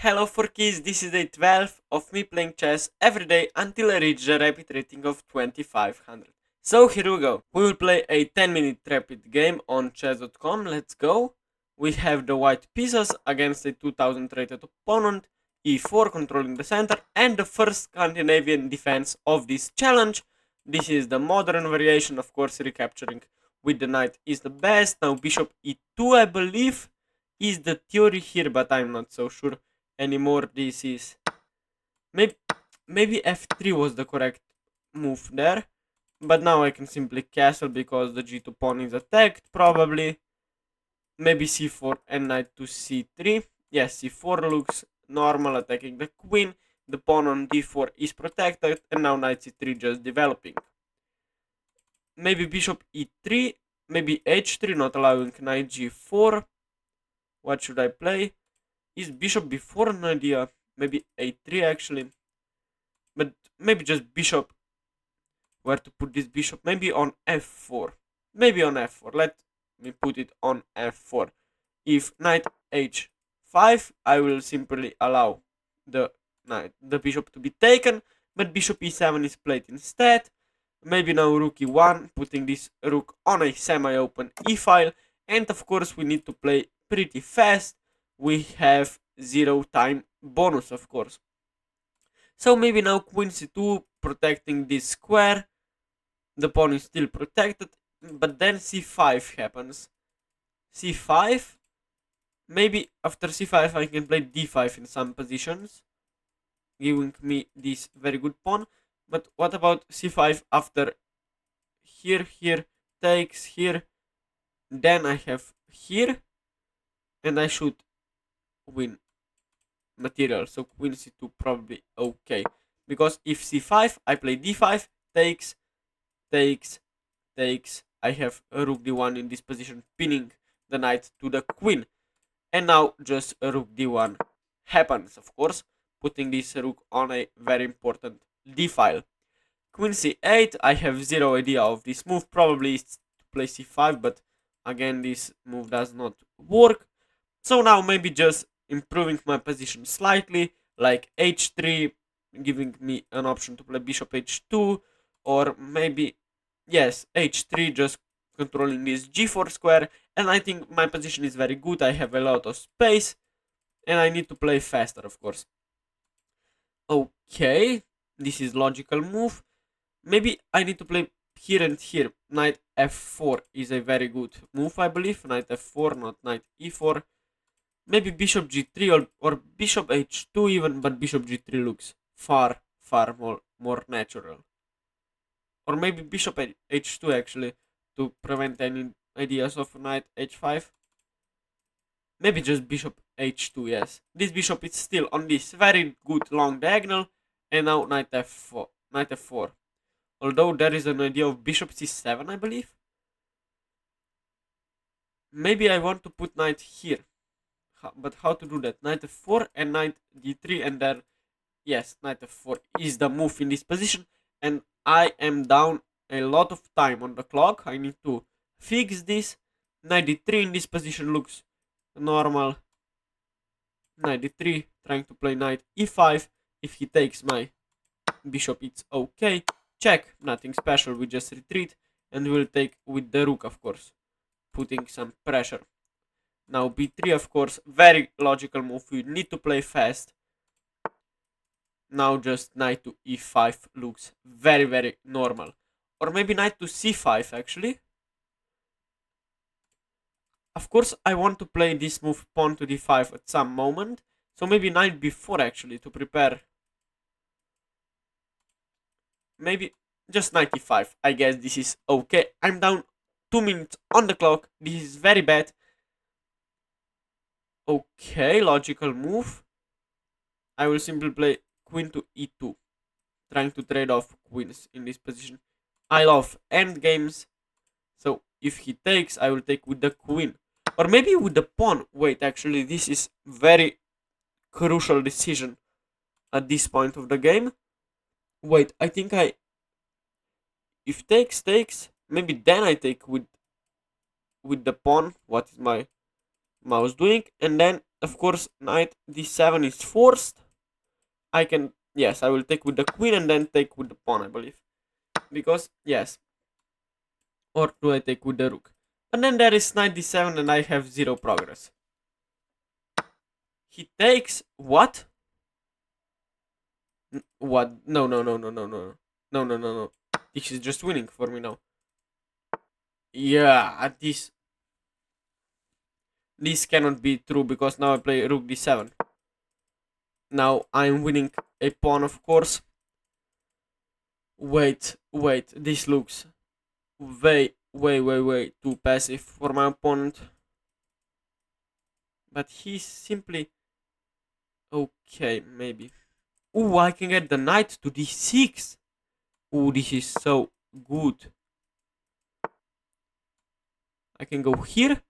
Hello for kids, this is day 12 of me playing chess every day until I reach the rapid rating of 2500. So here we go. We will play a 10-minute rapid game on chess.com. Let's go. We have the white pieces against a 2000 rated opponent, e4 controlling the center, and the first Scandinavian defense of this challenge. This is the modern variation, of course, recapturing with the knight is the best. Now bishop e2, I believe, is the theory here, but I'm not so sure anymore. This is maybe f3 was the correct move there, but now I can simply castle because the g2 pawn is attacked. Probably maybe c4 and knight to c3. Yes, c4 looks normal, attacking the queen. The pawn on d4 is protected, and now knight c3 just developing. Maybe bishop e3, maybe h3, not allowing knight g4. What should I play? Is bishop b4 an idea? Maybe a3 actually. But maybe just bishop. Where to put this bishop? Maybe on f4. Maybe on f4. Let me put it on f4. If knight h5, I will simply allow the bishop to be taken, but bishop e7 is played instead. Maybe now rook e1, putting this rook on a semi-open e-file, and of course we need to play pretty fast. We have 0 time bonus, of course. So maybe now queen c2, protecting this square. The pawn is still protected, but then c5 happens. c5, maybe after c5 I can play d5 in some positions, giving me this very good pawn. But what about c5 after here takes here, then I have here, and I should win material. So queen c2 probably okay, because if c5 I play d5, takes, I have a rook d1 in this position, pinning the knight to the queen. And now just a rook d1 happens, of course, putting this rook on a very important d-file. Queen c8, I have zero idea of this move. Probably it's to play c5, but again this move does not work. So now maybe just improving my position slightly, like h3, giving me an option to play bishop h2, or maybe, yes, h3, just controlling this g4 square. And I think my position is very good. I have a lot of space, and I need to play faster, of course. Okay, this is logical move. Maybe I need to play here and here. Knight f4 is a very good move, I believe. Knight f4, not knight e4. Maybe bishop g3 or bishop h2 even, but bishop g3 looks far more natural. Or maybe bishop h2 actually, to prevent any ideas of knight h5. Maybe just bishop h2, yes. This bishop is still on this very good long diagonal, and now knight f4. Knight f4. Although there is an idea of bishop c7, I believe. Maybe I want to put knight here. But how to do that? Knight f4 and knight d3, and then, yes, knight f4 is the move in this position, and I am down a lot of time on the clock. I need to fix this. Knight d3 in this position looks normal. Knight d3, trying to play knight e5. If he takes my bishop, it's okay. Check, nothing special, we just retreat, and we'll take with the rook, of course, putting some pressure. Now b3, of course, very logical move. We need to play fast. Now just knight to e5 looks very normal. Or maybe knight to c5 actually. Of course, I want to play this move pawn to d5 at some moment. So maybe knight b4 actually to prepare. Maybe just knight e5. I guess this is okay. I'm down 2 minutes on the clock. This is very bad. Okay, logical move. I will simply play queen to e2, trying to trade off queens in this position. I love endgames, so if he takes, I will take with the queen. Or maybe with the pawn. Wait, actually, this is very crucial decision at this point of the game. Wait, I think if takes, maybe then I take with the pawn. What is my mouse doing. And then, of course, knight d7 is forced. I can, yes, I will take with the queen and then take with the pawn, I believe. Because, yes. Or do I take with the rook? And then there is knight d7 and I have 0 progress. He takes what? What? No, no, no, no, no, no. No, no, no, no. This is just winning for me now. Yeah, this cannot be true because now I play rook d7. Now I'm winning a pawn, of course. Wait, wait, this looks way too passive for my opponent. But he's simply... Okay, maybe. Ooh, I can get the knight to d6. Ooh, this is so good. I can go here.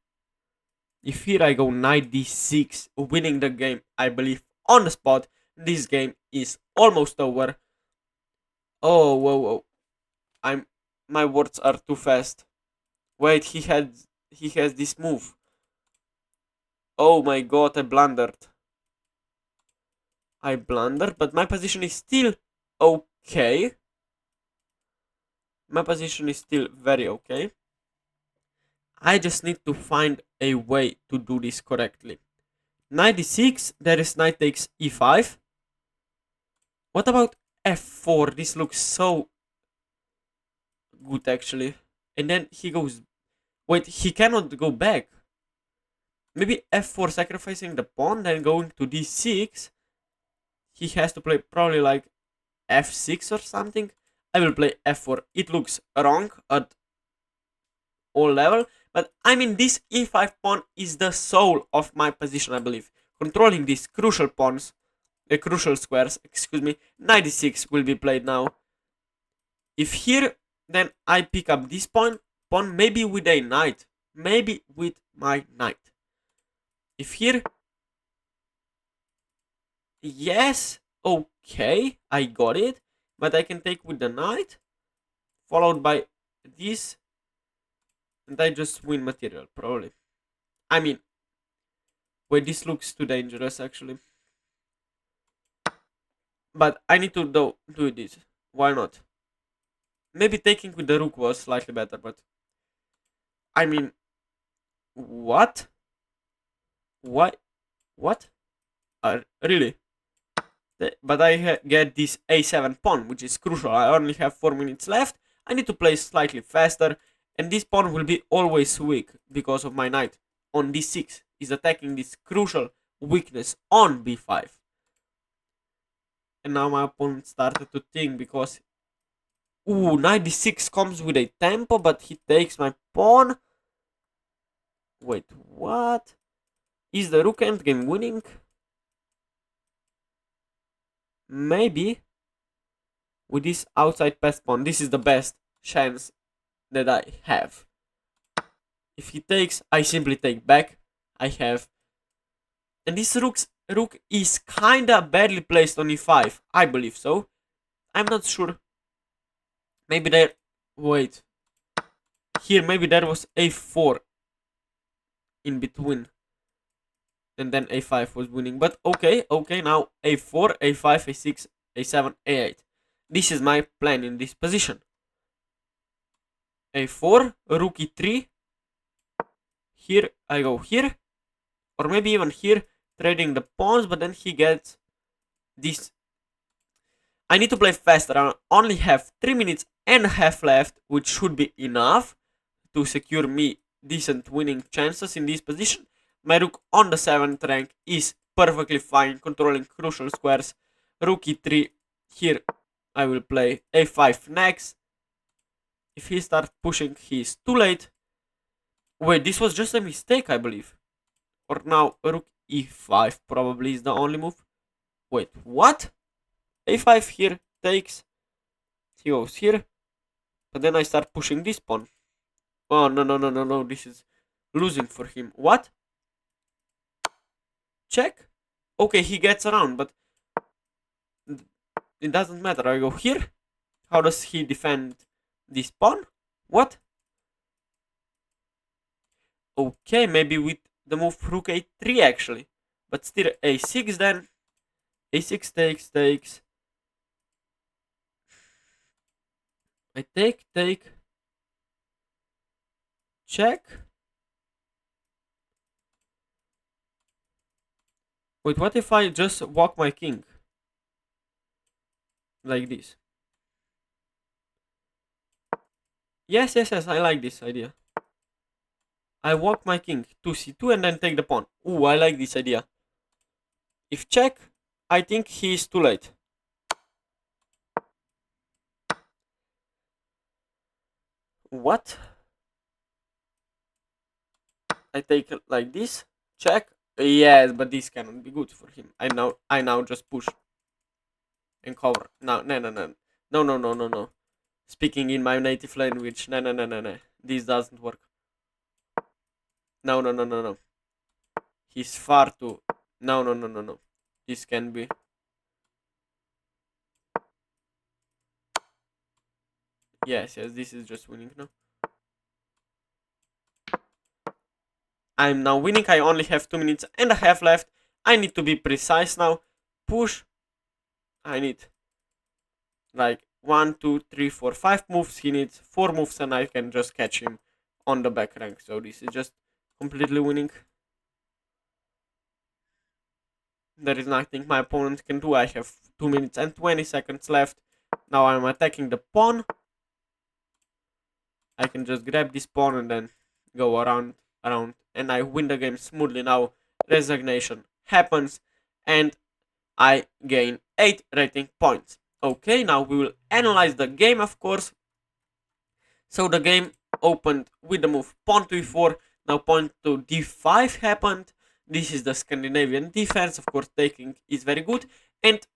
If here I go knight d6, winning the game, I believe, on the spot. This game is almost over. Oh, whoa, whoa. My words are too fast. Wait, he has this move. Oh my god, I blundered. I blundered, but my position is still okay. My position is still very okay. I just need to find a way to do this correctly. Knight d6, there is knight takes e5. What about f4? This looks so good actually. And then he goes... Wait, he cannot go back. Maybe f4 sacrificing the pawn, then going to d6. He has to play probably like f6 or something. I will play f4. It looks wrong at all level, but I mean this e5 pawn is the soul of my position, I believe. Controlling these crucial pawns, crucial squares, excuse me. Knight d6 will be played now. If here, then I pick up this pawn, maybe with a knight, maybe with my knight. If here, yes, okay, I got it, but I can take with the knight, followed by this, and I just win material, probably. I mean, wait, this looks too dangerous, actually. But I need to do this. Why not? Maybe taking with the rook was slightly better, but... I mean... What? Why? What? Really? But I get this a7 pawn, which is crucial. I only have 4 minutes left. I need to play slightly faster. And this pawn will be always weak because of my knight on d6 is attacking this crucial weakness on b5. And now my opponent started to think because... Ooh, knight d6 comes with a tempo, but he takes my pawn. Wait, what? Is the rook endgame winning? Maybe. With this outside pass pawn, this is the best chance that I have. If he takes, I simply take back. I have... And this rook is kinda badly placed on e5. I believe so. I'm not sure. Maybe there... Wait. Here, maybe there was a4 in between. And then a5 was winning. But okay, now a4, a5, a6, a7, a8. This is my plan in this position. a4, rook e3. Here, I go here. Or maybe even here, trading the pawns, but then he gets this. I need to play faster. I only have 3 minutes and a half left, which should be enough to secure me decent winning chances in this position. My rook on the 7th rank is perfectly fine, controlling crucial squares. Rook e3, here I will play a5 next. If he starts pushing, he is too late. Wait, this was just a mistake, I believe. Or now rook e5 probably is the only move. Wait, what? a5 here takes. He goes here. But then I start pushing this pawn. Oh, no. This is losing for him. What? Check? Okay, he gets around, but it doesn't matter. I go here. How does he defend this pawn? What? Okay, maybe with the move rook a3 actually. But still a6 then. a6 takes. I take, check. Wait, what if I just walk my king? Like this. Yes, I like this idea. I walk my king to c2 and then take the pawn. Ooh, I like this idea. If check, I think he is too late. What? I take it like this, check. Yes, but this cannot be good for him. I now just push and cover. No. Speaking in my native language, no. This doesn't work. No. He's far too. No. This can be. Yes, this is just winning now. I'm now winning. I only have 2 minutes and a half left. I need to be precise now. Push. I need like 1, 2, 3, 4, 5 moves. He needs 4 moves and I can just catch him on the back rank. So this is just completely winning. There is nothing my opponent can do. I have 2 minutes and 20 seconds left. Now I'm attacking the pawn. I can just grab this pawn and then go around, and I win the game smoothly. Now resignation happens and I gain 8 rating points. Okay, now we will analyze the game, of course. So the game opened with the move pawn to e4. Now pawn to d5 happened. This is the Scandinavian defense. Of course, taking is very good. And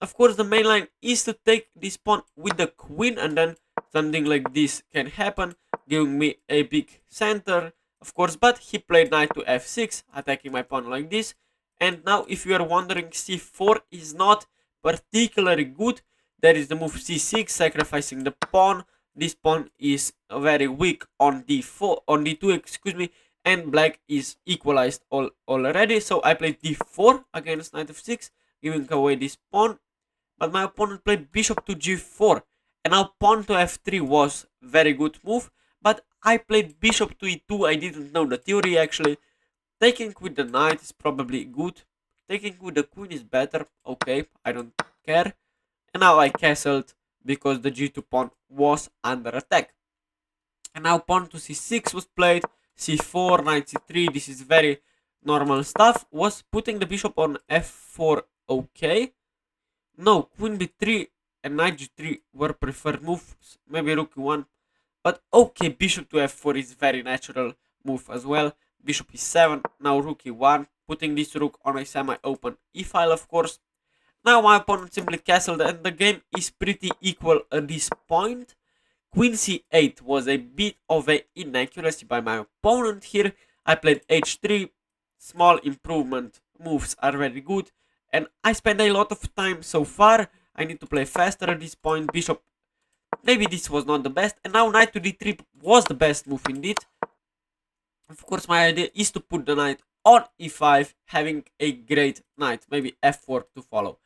of course, the main line is to take this pawn with the queen, and then something like this can happen, giving me a big center, of course. But he played knight to f6, attacking my pawn like this. And now, if you are wondering, c4 is not particularly good. There is the move c6, sacrificing the pawn. This pawn is very weak on d4, on d2, excuse me, and black is equalized already. So I played d4 against knight f6, giving away this pawn. But my opponent played bishop to g4, and now pawn to f3 was very good move. But I played bishop to e2. I didn't know the theory actually. Taking with the knight is probably good. Taking with the queen is better. Okay, I don't care. And now I castled because the g2 pawn was under attack. And now pawn to c6 was played. c4, knight c3. This is very normal stuff. Was putting the bishop on f4 okay? No, queen b3 and knight g3 were preferred moves. Maybe rook e1. But okay, bishop to f4 is very natural move as well. Bishop e7, now rook e1, putting this rook on a semi-open e-file, of course. Now my opponent simply castled and the game is pretty equal at this point. Queen c8 was a bit of an inaccuracy by my opponent here. I played h3, small improvement moves are very good. And I spent a lot of time so far. I need to play faster at this point. Bishop, maybe this was not the best. And now knight to d3 was the best move indeed. Of course, my idea is to put the knight on e5, having a great knight. Maybe f4 to follow.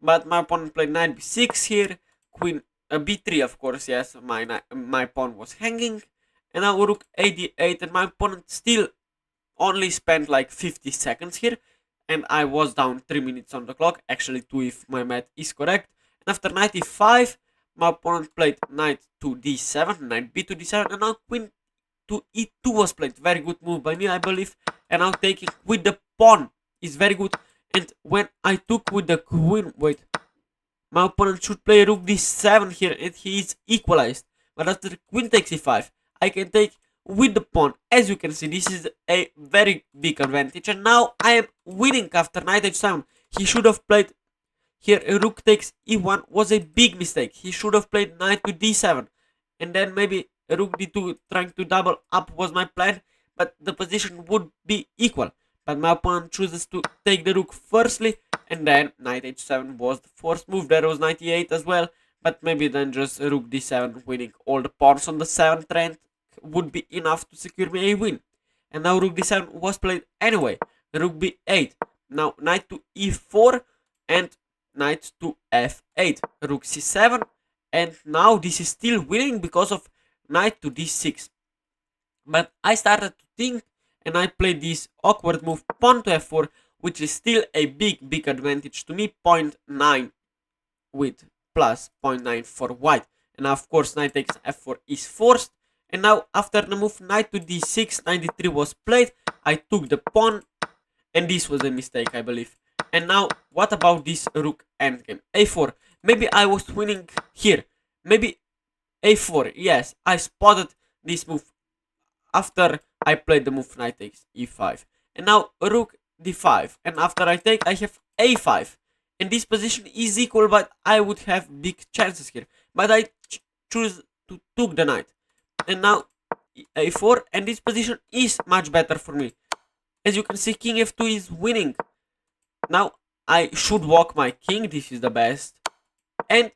But my opponent played knight b6 here. Queen b3, of course, yes. My pawn was hanging. And now rook a d8. And my opponent still only spent like 50 seconds here. And I was down 3 minutes on the clock, actually 2 if my math is correct. And after knight e5, my opponent played knight to d7, knight b to d7, and now queen to e2 was played. Very good move by me, I believe. And now taking with the pawn is very good. And when I took with the queen, wait, my opponent should play rook d7 here, and he is equalized. But after queen takes e5, I can take with the pawn. As you can see, this is a very big advantage, and now I am winning after knight h7. He should have played here. Rook takes e1 was a big mistake. He should have played knight to d7, and then maybe rook d2 trying to double up was my plan, but the position would be equal. But my opponent chooses to take the rook firstly, and then knight h7 was the first move. There was knight e8 as well, but maybe then just rook d7 winning all the pawns on the 7th rank would be enough to secure me a win. and now rook d7 was played anyway. Rook b8, now knight to e4 and knight to f8, rook c7, and now this is still winning because of knight to d6. But I started to think and I played this awkward move pawn to f4, which is still a big advantage to me, 0.9 with plus 0.9 for white. And now of course knight takes f4 is forced, and now after the move knight to d6, knight d3 was played. I took the pawn, and this was a mistake, I believe. And now what about this rook endgame? a4, maybe I was winning here, maybe a4, yes, I spotted this move after I played the move knight takes e5, and now rook d5, and after I take I have a5, and this position is equal, but I would have big chances here, but I choose to took the knight, and now a4, and this position is much better for me. As you can see, king f2 is winning. Now I should walk my king, this is the best, and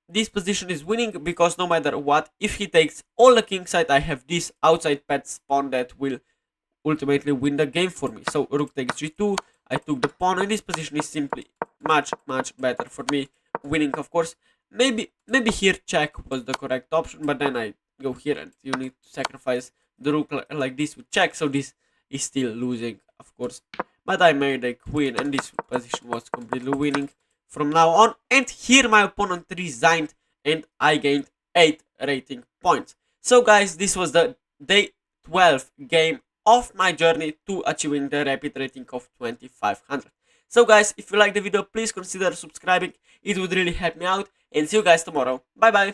this position is winning because no matter what, if he takes all the king side, I have this outside pet pawn that will ultimately win the game for me. So rook takes g2, I took the pawn, and this position is simply much better for me, winning of course. Maybe here check was the correct option, but then I go here and you need to sacrifice the rook like this with check, so this is still losing of course. But I made a queen, and this position was completely winning from now on. And here my opponent resigned, and I gained 8 rating points. So guys, this was the day 12 game of my journey to achieving the rapid rating of 2500. So guys, if you like the video, please consider subscribing, it would really help me out, and see you guys tomorrow. Bye bye.